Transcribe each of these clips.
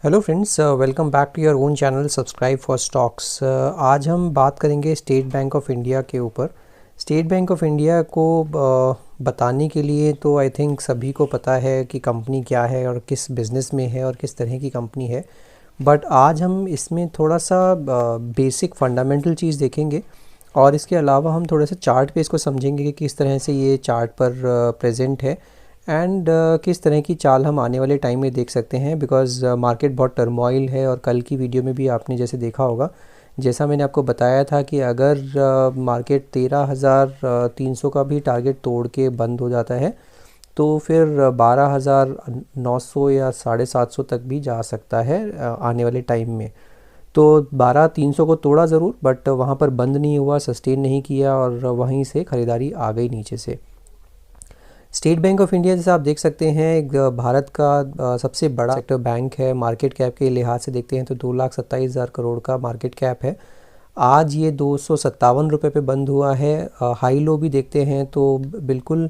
Hello friends, welcome back to your own channel subscribe for stocks. आज हम बात करेंगे स्टेट बैंक ऑफ इंडिया के ऊपर। स्टेट बैंक ऑफ इंडिया को बताने के लिए तो आई थिंक सभी को पता है कि कंपनी क्या है और किस बिज़नेस में है और किस तरह की कंपनी है। बट आज हम इसमें थोड़ा सा बेसिक फंडामेंटल चीज़ देखेंगे और इसके अलावा हम थोड़ा सा चार्ट पे इसको समझेंगे कि किस तरह से ये चार्ट पर प्रेजेंट है एंड किस तरह की चाल हम आने वाले टाइम में देख सकते हैं। बिकॉज़ मार्केट बहुत टर्मोइल है और कल की वीडियो में भी आपने जैसे देखा होगा, जैसा मैंने आपको बताया था कि अगर मार्केट 13,300 का भी टारगेट तोड़ के बंद हो जाता है तो फिर 12,900 या 750 तक भी जा सकता है आने वाले टाइम में। तो 12,300 को तोड़ा ज़रूर, बट वहाँ पर बंद नहीं हुआ, सस्टेन नहीं किया और वहीं से ख़रीदारी आ गई नीचे से। स्टेट बैंक ऑफ इंडिया जैसा आप देख सकते हैं एक भारत का सबसे बड़ा सेक्टर बैंक है। मार्केट कैप के लिहाज से देखते हैं तो 2,27,000 करोड़ का मार्केट कैप है। आज ये 257 रुपये पे बंद हुआ है। हाई लो भी देखते हैं तो बिल्कुल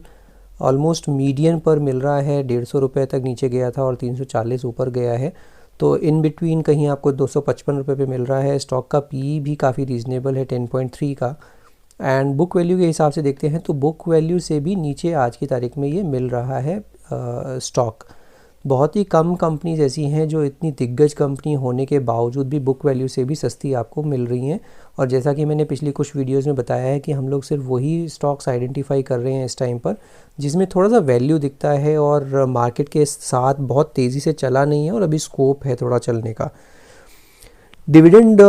ऑलमोस्ट मीडियन पर मिल रहा है। 150 रुपये तक नीचे गया था और 340 ऊपर गया है। तो इन बिटवीन कहीं आपको 255 रुपये पे मिल रहा है। स्टॉक का पी भी काफ़ी रीज़नेबल है, 10.3 का। एंड बुक वैल्यू के हिसाब से देखते हैं तो बुक वैल्यू से भी नीचे आज की तारीख में ये मिल रहा है स्टॉक। बहुत ही कम कंपनीज ऐसी हैं जो इतनी दिग्गज कंपनी होने के बावजूद भी बुक वैल्यू से भी सस्ती आपको मिल रही हैं। और जैसा कि मैंने पिछली कुछ वीडियोस में बताया है कि हम लोग सिर्फ वही स्टॉक्स आइडेंटिफाई कर रहे हैं इस टाइम पर जिसमें थोड़ा सा वैल्यू दिखता है और मार्केट के साथ बहुत तेज़ी से चला नहीं है और अभी स्कोप है थोड़ा चलने का। डिविडेंड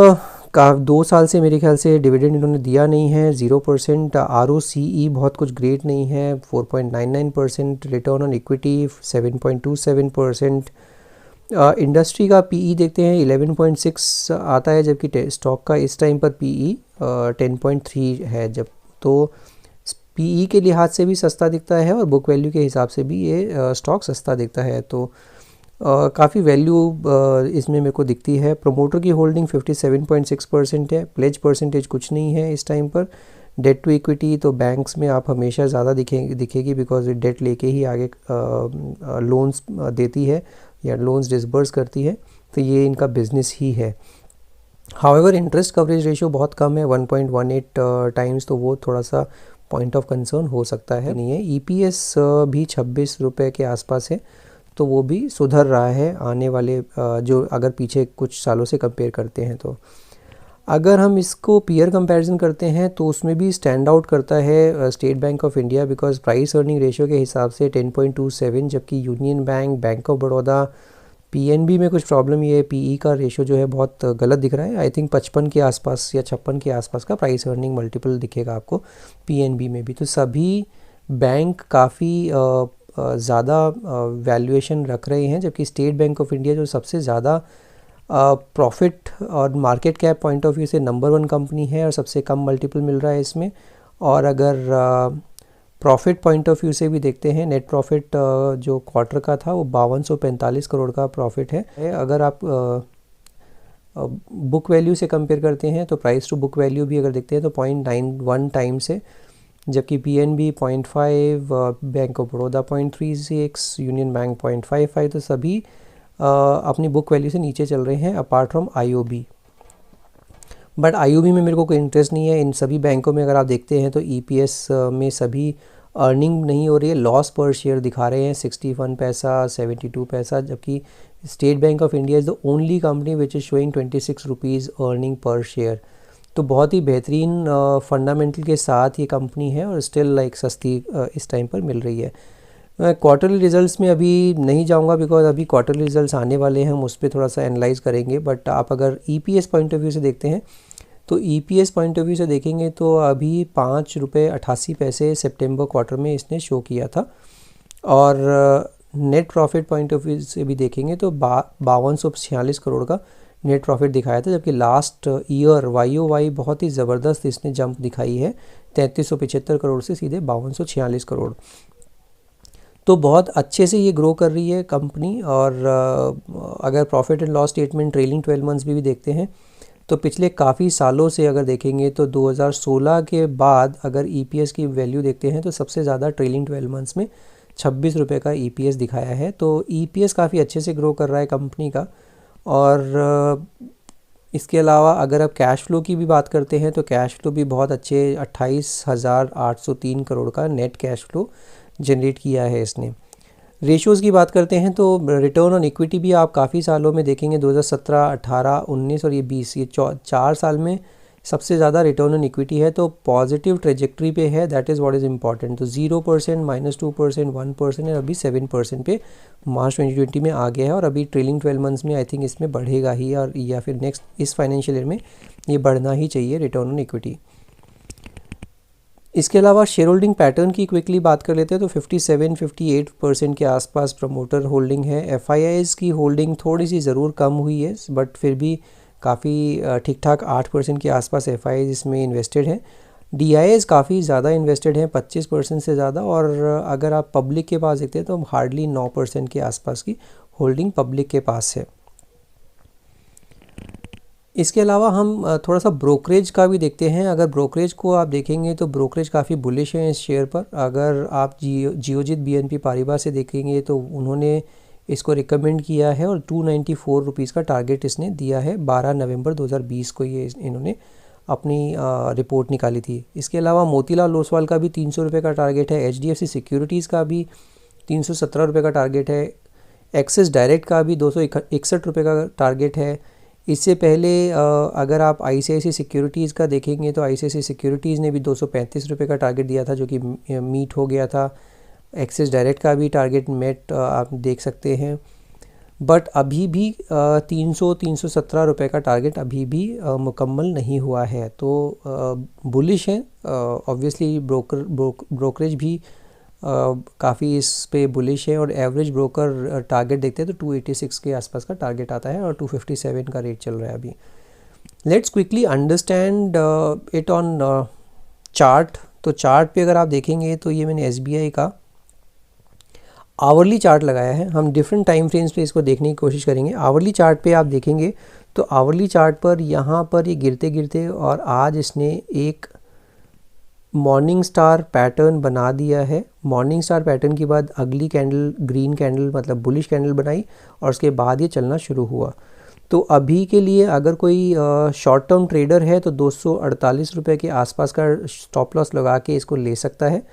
का 2 साल से मेरे ख्याल से डिविडेंड इन्होंने दिया नहीं है। 0% ROCE बहुत कुछ ग्रेट नहीं है। 4.99% रिटर्न ऑन इक्विटी 7.27%। इंडस्ट्री का पीई देखते हैं 11.6 आता है, जबकि स्टॉक का इस टाइम पर पीई 10.3 है। जब तो पीई के लिहाज से भी सस्ता दिखता है और बुक वैल्यू के हिसाब से भी ये स्टॉक सस्ता दिखता है। तो काफ़ी वैल्यू इसमें मेरे को दिखती है। प्रोमोटर की होल्डिंग 57.6% है। प्लेज परसेंटेज कुछ नहीं है इस टाइम पर। डेट टू इक्विटी तो बैंक्स में आप हमेशा ज़्यादा दिखेगी बिकॉज डेट लेके ही आगे लोन्स देती है या लोन्स डिसबर्स करती है, तो ये इनका बिजनेस ही है। हाउएवर इंटरेस्ट कवरेज रेशियो बहुत कम है, 1.18 टाइम्स, तो वो थोड़ा सा पॉइंट ऑफ कंसर्न हो सकता है। नहीं है ईपीएस भी 26 रुपये के आसपास है, तो वो भी सुधर रहा है आने वाले जो अगर पीछे कुछ सालों से कंपेयर करते हैं। तो अगर हम इसको पीयर कंपैरिजन करते हैं तो उसमें भी स्टैंड आउट करता है state bank of India because price earning ratio के हिसाब से 10.27, जबकि union bank, bank of Baroda, PNB में कुछ प्रॉब्लम ये है, पीई का रेशियो जो है बहुत गलत दिख रहा है। आई थिंक 55 के आसपास या 56 के आसपास का प्राइस अर्निंग मल्टीपल दिखेगा आपको पीएनबी में भी। तो सभी बैंक काफ़ी ज़्यादा वैल्यूएशन रख रहे हैं, जबकि स्टेट बैंक ऑफ इंडिया जो सबसे ज़्यादा प्रॉफिट और market cap point of view से नंबर 1 कंपनी है और सबसे कम मल्टीपल मिल रहा है इसमें। और अगर प्रॉफिट पॉइंट ऑफ व्यू से भी देखते हैं, नेट प्रॉफिट जो क्वार्टर का था वो 5245 करोड़ का प्रॉफिट है। अगर आप बुक वैल्यू से कंपेयर करते हैं तो प्राइस टू बुक वैल्यू भी अगर देखते हैं तो 0.91 टाइम्स है, जबकि PNB 0.5, bank of Baroda 0.36, union bank 0.55, तो सभी अपनी बुक वैल्यू से नीचे चल रहे हैं apart from IOB. But IOB में मेरे को कोई इंटरेस्ट नहीं है। इन सभी बैंकों में अगर आप देखते हैं तो ईपीएस में सभी अर्निंग नहीं हो रही है, लॉस पर शेयर दिखा रहे हैं 61 पैसा, 72 पैसा, जबकि state bank of India is the only company which is showing 26 rupees earning per share. तो बहुत ही बेहतरीन फंडामेंटल के साथ ये कंपनी है और स्टिल लाइक सस्ती इस टाइम पर मिल रही है। मैं क्वार्टरली रिजल्ट्स में अभी नहीं जाऊंगा बिकॉज अभी क्वार्टरली रिजल्ट्स आने वाले हैं, हम उस पर थोड़ा सा एनालाइज करेंगे। बट आप अगर ईपीएस पॉइंट ऑफ व्यू से देखते हैं तो ईपीएस पॉइंट ऑफ व्यू से देखेंगे तो अभी 5.88 रुपये सितंबर क्वार्टर में इसने शो किया था। और net profit point of view से भी देखेंगे तो 5246 करोड़ का नेट प्रॉफिट दिखाया था, जबकि लास्ट ईयर वाई बहुत ही ज़बरदस्त इसने जंप दिखाई है, 3375 करोड़ से सीधे 5246 करोड़। तो बहुत अच्छे से ये ग्रो कर रही है कंपनी। और अगर profit and loss statement trailing 12 months भी देखते हैं तो पिछले काफ़ी सालों से अगर देखेंगे तो 2016 के बाद अगर ईपीएस की वैल्यू देखते हैं तो सबसे ज़्यादा ट्रेलिंग 12 मंथ्स में 26 रुपये का ईपीएस दिखाया है। तो ईपीएस काफ़ी अच्छे से ग्रो कर रहा है कंपनी का। और इसके अलावा अगर आप कैश फ्लो की भी बात करते हैं तो कैश फ्लो भी बहुत अच्छे 28,803 करोड़ का नेट कैश फ्लो जनरेट किया है इसने। रेशियोज़ की बात करते हैं तो रिटर्न ऑन इक्विटी भी आप काफ़ी सालों में देखेंगे 2017, 18, 19 और ये 20, ये 4 साल में सबसे ज़्यादा रिटर्न ऑन इक्विटी है, तो पॉजिटिव ट्रेजेक्ट्री पे है, that is what is important. तो 0%, -2%, 1% और अभी 7% पे मार्च 2020 में आ गया है, और अभी ट्रेलिंग 12 मंथ्स में आई थिंक इसमें बढ़ेगा ही, और या फिर नेक्स्ट इस फाइनेंशियल ईयर में ये बढ़ना ही चाहिए रिटर्न ऑन इक्विटी। इसके अलावा शेयर होल्डिंग पैटर्न की क्विकली बात कर लेते हैं तो 57-58% के आसपास प्रमोटर होल्डिंग है। एफआईआईज़ की होल्डिंग थोड़ी सी ज़रूर कम हुई है, बट फिर भी काफ़ी ठीक ठाक 8% के आसपास एफआईआईज़ इसमें इन्वेस्टेड हैं। डीआईएस काफ़ी ज़्यादा इन्वेस्टेड हैं, 25% से ज़्यादा, और अगर आप पब्लिक के पास देखते हैं तो हार्डली 9% के आसपास की होल्डिंग पब्लिक के पास है। इसके अलावा हम थोड़ा सा ब्रोकरेज का भी देखते हैं। अगर ब्रोकरेज को आप देखेंगे तो ब्रोकरेज काफ़ी बुलिश है इस शेयर पर। अगर आप जियोजित बीएनपी पारिबा से देखेंगे तो उन्होंने इसको रिकमेंड किया है, और 294 रुपीज़ का टारगेट इसने दिया है। 12 नवंबर 2020 को ये इन्होंने अपनी रिपोर्ट निकाली थी। इसके अलावा मोतीलाल ओसवाल का भी 300 रुपये का टारगेट है। एचडीएफसी सिक्योरिटीज़ का भी 317 रुपये का टारगेट है। एक्सिस डायरेक्ट का भी 261 रुपये का टारगेट है। इससे पहले अगर आप आईसीआईसीआई सिक्योरिटीज़ का देखेंगे तो आईसीआईसीआई सिक्योरिटीज़ ने भी 235 रुपये का टारगेट दिया था, जो कि मीट हो गया था। एक्सिस डायरेक्ट का भी टारगेट मेट आप देख सकते हैं, बट अभी भी 317 रुपये का टारगेट अभी भी मुकम्मल नहीं हुआ है। तो बुलिश है ऑब्वियसली। ब्रोकरेज भी काफ़ी इस पे बुलिश है, और एवरेज ब्रोकर टारगेट देखते हैं तो 286 के आसपास का टारगेट आता है, और 257 का रेट चल रहा है अभी। Let's quickly understand it on chart. तो चार्ट पे अगर आप देखेंगे तो ये मैंने एसबीआई का आवरली चार्ट लगाया है। हम डिफरेंट टाइम फ्रेम्स पे इसको देखने की कोशिश करेंगे। आवरली चार्ट पे आप देखेंगे तो आवरली चार्ट पर यहाँ पर ये गिरते गिरते, और आज इसने एक मॉर्निंग स्टार पैटर्न बना दिया है। मॉर्निंग स्टार पैटर्न के बाद अगली कैंडल ग्रीन कैंडल मतलब बुलिश कैंडल बनाई, और उसके बाद ये चलना शुरू हुआ। तो अभी के लिए अगर कोई शॉर्ट टर्म ट्रेडर है तो 248 रुपये के आसपास का स्टॉप लॉस लगा के इसको ले सकता है,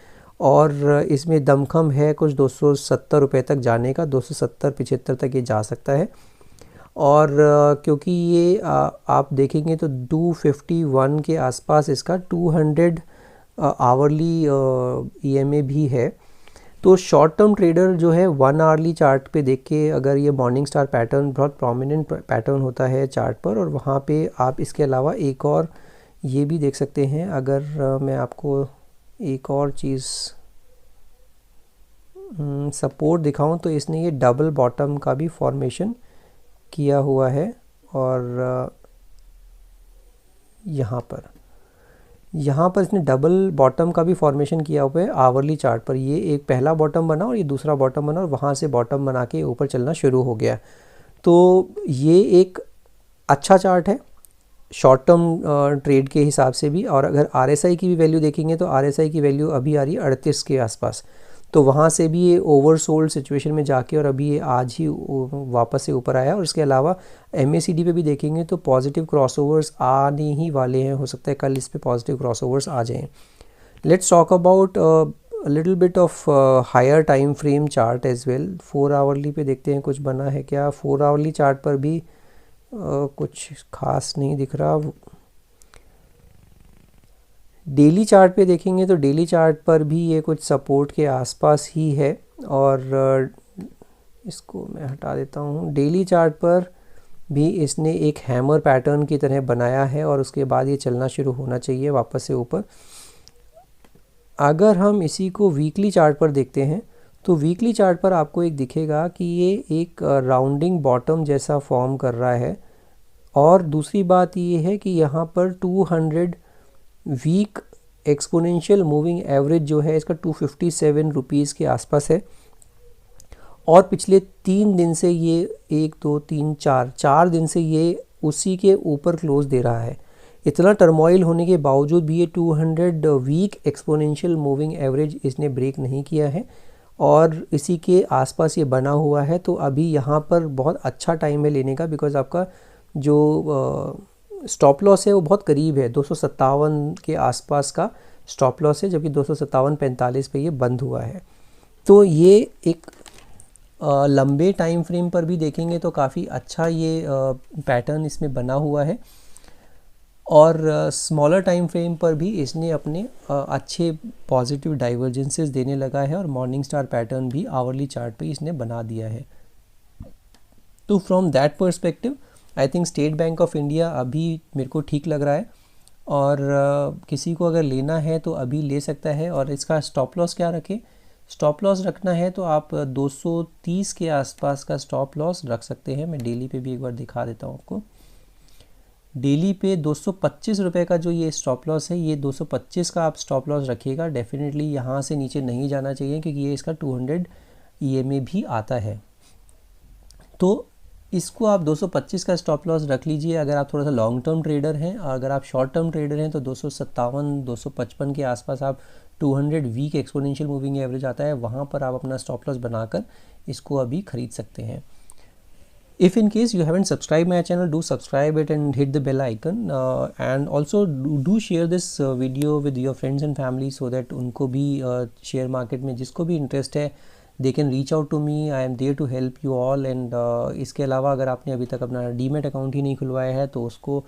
और इसमें दमखम है कुछ 270 रुपये तक जाने का। 270-75 तक ये जा सकता है। और क्योंकि ये आप देखेंगे तो 251 के आसपास इसका 200 आवरली ईएमए भी है। तो शॉर्ट टर्म ट्रेडर जो है 1 आवरली चार्ट पे देख के, अगर ये मॉर्निंग स्टार पैटर्न बहुत प्रोमिनेंट पैटर्न होता है चार्ट पर, और वहाँ पे आप इसके अलावा एक और ये भी देख सकते हैं। अगर मैं आपको एक और चीज़ सपोर्ट दिखाऊं तो इसने ये डबल बॉटम का भी फॉर्मेशन किया हुआ है, और यहाँ पर इसने डबल बॉटम का भी फॉर्मेशन किया हुआ है आवरली चार्ट पर। ये एक पहला बॉटम बना और ये दूसरा बॉटम बना, और वहाँ से बॉटम बना के ऊपर चलना शुरू हो गया। तो ये एक अच्छा चार्ट है शॉर्ट टर्म ट्रेड के हिसाब से भी। और अगर आरएसआई की भी वैल्यू देखेंगे तो आरएसआई की वैल्यू अभी आ रही है 38 के आसपास। तो वहाँ से भी ये ओवरसोल्ड सिचुएशन में जाके, और अभी ये आज ही वापस से ऊपर आया। और इसके अलावा एमएसीडी पे भी देखेंगे तो पॉजिटिव क्रॉसओवर्स आने ही वाले हैं। हो सकता है कल इस पे पॉजिटिव क्रॉसओवर्स आ जाएं। Let's talk about little bit of higher time frame chart as well. 4 hourly पे देखते हैं कुछ बना है क्या। 4 आवरली चार्ट पर भी कुछ खास नहीं दिख रहा। डेली चार्ट पे देखेंगे तो डेली चार्ट पर भी ये कुछ सपोर्ट के आसपास ही है, और इसको मैं हटा देता हूँ। डेली चार्ट पर भी इसने एक हैमर पैटर्न की तरह बनाया है, और उसके बाद ये चलना शुरू होना चाहिए वापस से ऊपर। अगर हम इसी को वीकली चार्ट पर देखते हैं तो वीकली चार्ट पर आपको एक दिखेगा कि ये एक राउंडिंग बॉटम जैसा फॉर्म कर रहा है। और दूसरी बात ये है कि यहाँ पर 200 वीक एक्सपोनेंशियल मूविंग एवरेज जो है इसका 257 रुपीज़ के आसपास है, और पिछले 3 दिन से ये 1 2 3 4 दिन से ये उसी के ऊपर क्लोज दे रहा है। इतना टर्मोइल होने के बावजूद भी ये 200 वीक एक्सपोनेंशियल मूविंग एवरेज इसने ब्रेक नहीं किया है, और इसी के आसपास ये बना हुआ है। तो अभी यहाँ पर बहुत अच्छा टाइम है लेने का, बिकॉज़ आपका जो स्टॉप लॉस है वो बहुत करीब है, 257 के आसपास का स्टॉप लॉस है, जबकि 257.45 पे ये बंद हुआ है। तो ये एक लंबे टाइम फ्रेम पर भी देखेंगे तो काफ़ी अच्छा ये पैटर्न इसमें बना हुआ है, और स्मॉलर टाइम फ्रेम पर भी इसने अपने अच्छे पॉजिटिव डाइवर्जेंसेस देने लगा है, और मॉर्निंग स्टार पैटर्न भी आवरली चार्ट पे इसने बना दिया है। तो from that perspective I think state bank of India अभी मेरे को ठीक लग रहा है, और किसी को अगर लेना है तो अभी ले सकता है। और इसका स्टॉप लॉस क्या रखे, स्टॉप लॉस रखना है तो आप 230 के आसपास का स्टॉप लॉस रख सकते हैं। मैं डेली पे भी एक बार दिखा देता हूँ आपको। डेली पे 225 रुपये का जो ये स्टॉप लॉस है, ये 225 का आप स्टॉप लॉस रखिएगा। डेफिनेटली यहाँ से नीचे नहीं जाना चाहिए, क्योंकि ये इसका 200 EMA भी आता है। तो इसको आप 225 का स्टॉप लॉस रख लीजिए अगर आप थोड़ा सा लॉन्ग टर्म ट्रेडर हैं। और अगर आप शॉर्ट टर्म ट्रेडर हैं तो 257 255 के आसपास आप 200 वीक एक्सपोनेंशियल मूविंग एवरेज आता है, वहाँ पर आप अपना स्टॉप लॉस बनाकर इसको अभी ख़रीद सकते हैं। If in case you haven't subscribed my channel, do subscribe it and hit the bell icon, and also do share this video with your friends and family, so that उनको भी share market में जिसको भी interest है, they can reach out to me. I am there to help you all. and इसके अलावा अगर आपने अभी तक अपना डीमेट अकाउंट ही नहीं खुलवाया है तो उसको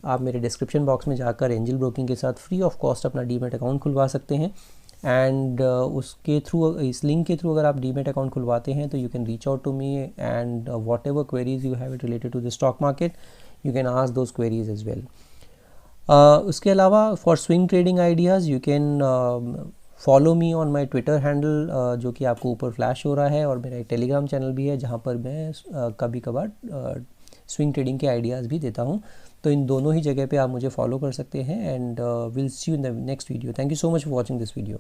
आप मेरे डिस्क्रिप्शन बॉक्स में जाकर एंजल ब्रोकिंग के साथ फ्री ऑफ कॉस्ट अपना डीमेट अकाउंट खुलवा सकते हैं। एंड उसके थ्रू, इस लिंक के थ्रू अगर आप डीमेट अकाउंट खुलवाते हैं तो you can reach out to me, and whatever queries you have it related to the stock market, you can ask those queries as well. उसके अलावा for swing trading ideas you can follow me on my Twitter handle, जो कि आपको ऊपर flash हो रहा है, और मेरा एक टेलीग्राम चैनल भी है जहाँ पर मैं कभी कभार स्विंग ट्रेडिंग के आइडियाज़ भी देता हूँ। तो इन दोनों ही जगह पे आप मुझे फॉलो कर सकते हैं, and will see you in the next video. Thank you so much for watching this video.